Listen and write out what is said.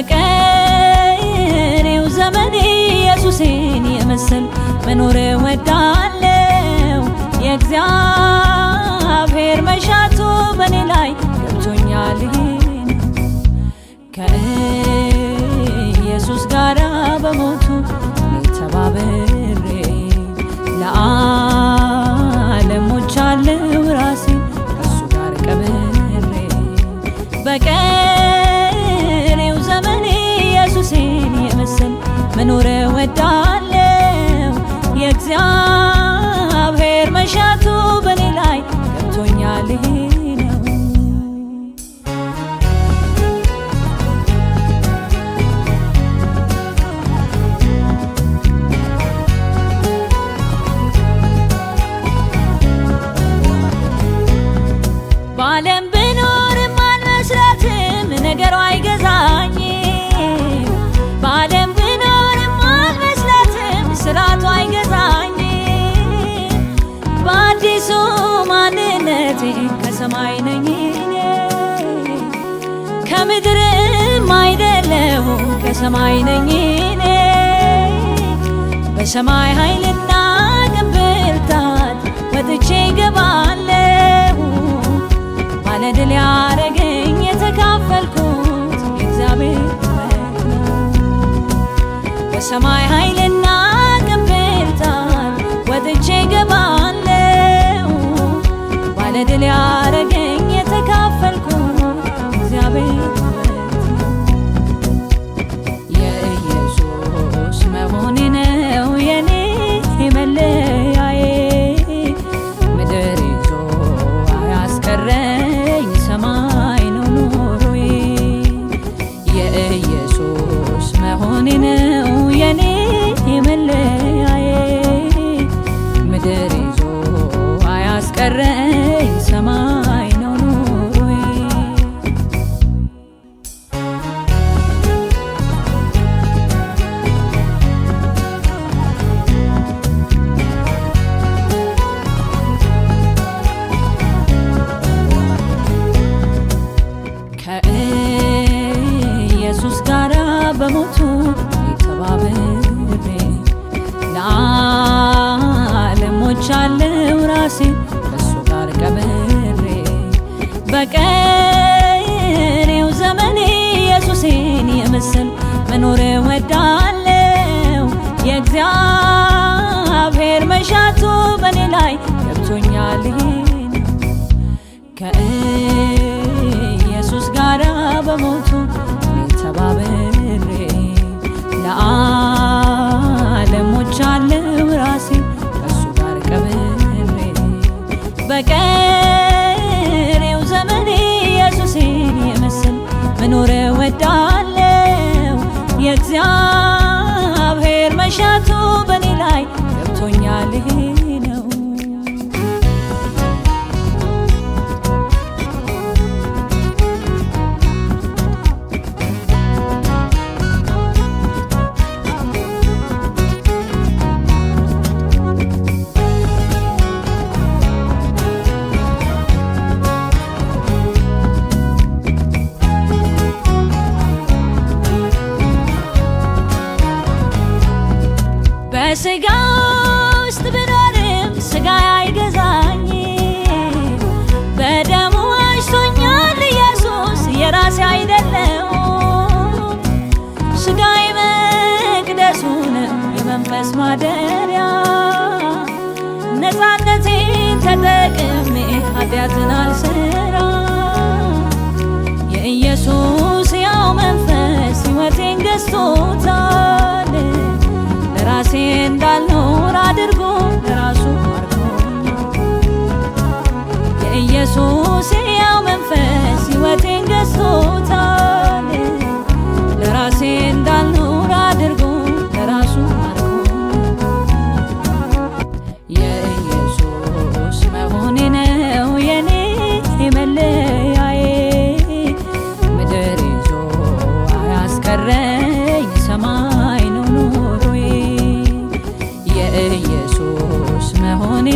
በቀሪው ዘመኔ ኢየሱሴን የመሰል መኖር እወዳለሁ። የእግዚአብሔር መሻቱ በኔ ላይ ገብቶኛል። ከኢየሱስ ጋር በሞቱ ተባብሬ ለዓለም ሞቻለሁ ራሴን ከእሱ ጋር ቀብሬ በቀሪው ዘመኔ ኢየሱሴን የመሰል መኖር እወዳለሁ። የእግዚአብሔር መሻቱ በኔ ላይ ገብቶኛል። በዓለም ብኖርም አልመስላትም ነገሯ አይገዛኝም። በዓለም ብኖርም አልመስላትም ስራቷ አይገዛኝም። በአዲሱ ማንነቴ ከሰማይ ነኝ እኔ ከምድርም አይደለሁም ከሰማይ ነኝ እኔ በሰማይ ኃይልና ብርታት ወጥቼ እገባለሁ። ባለድል ያረገኝ የተካፈልኩት የእግዚአብሔር ነው። በሰማይ ኃይልና ብርታት ወጥቼ እገባለሁ። ባለድል ያረገኝ የተካፈልኩት የእግዚአብሔር የኢየሱስ መሆኔ ነው የኔ መለያዬ። ምድር ይዞ አያስቀረኝ ሰማይ ነው ኑሮዬ። የኢየሱስ መሆኔ ነው የኔ መለያዬ። ምድር ይዞ አያስቀረኝ ሰማይ ነው ኑሮዬ። ከኢየሱስ ጋር በሞቱ ተባብሬ ለዓለም ሞቻለሁ ራሴን ከእሱ ጋር ቀብሬ በቀሪው ዘመኔ ኢየሱሴን የመሰል መኖር እወዳለሁ። የእግዚአብሔር መሻቱ በኔ ላይ ገብቶኛል። ከኢየሱስ ጋር በሞቱ ተባብሬ ለዓለም ሞቻለሁ ራሴን ከእሱ ጋር ቀብሬ በቀሪው ዘመኔ ኢየሱሴን የመሰል መኖር እወዳለሁ። የእግዚአብሔር መሻቱ በኔ ላይ ገብቶኛል ነው። በሥጋ ውስጥ ብኖርም ሥጋ አይገዛኝም። በደሙ ዋጅቶኛል ኢየሱስ የራሴ አይደለሁም። ሥጋዬ መቅደሱ ነው የመንፈስ ማደሪያ። ነፃነቴን ተጠቅሜ ኃጢአትን አልሰራ። የኢየሱስ ያው መንፈስ ሕይወቴን ገዝቶታል። ለራሴ እንዳልኖር አድርጎ ለራሱ አድርጎኛል። የኢየሱስ ያው መንፈስ ሕይወቴን ገዝቶታል። ለራሴ እንዳልኖር አድርጎ ለራሱ አድርጎኛል። የኢየሱስ መሆኔ ነው የኔ መለያዬ። ምድር ይዞ አያስቀረኝ ሰማይ ነው ኑሮዬ። የኢየሱስ መሆኔ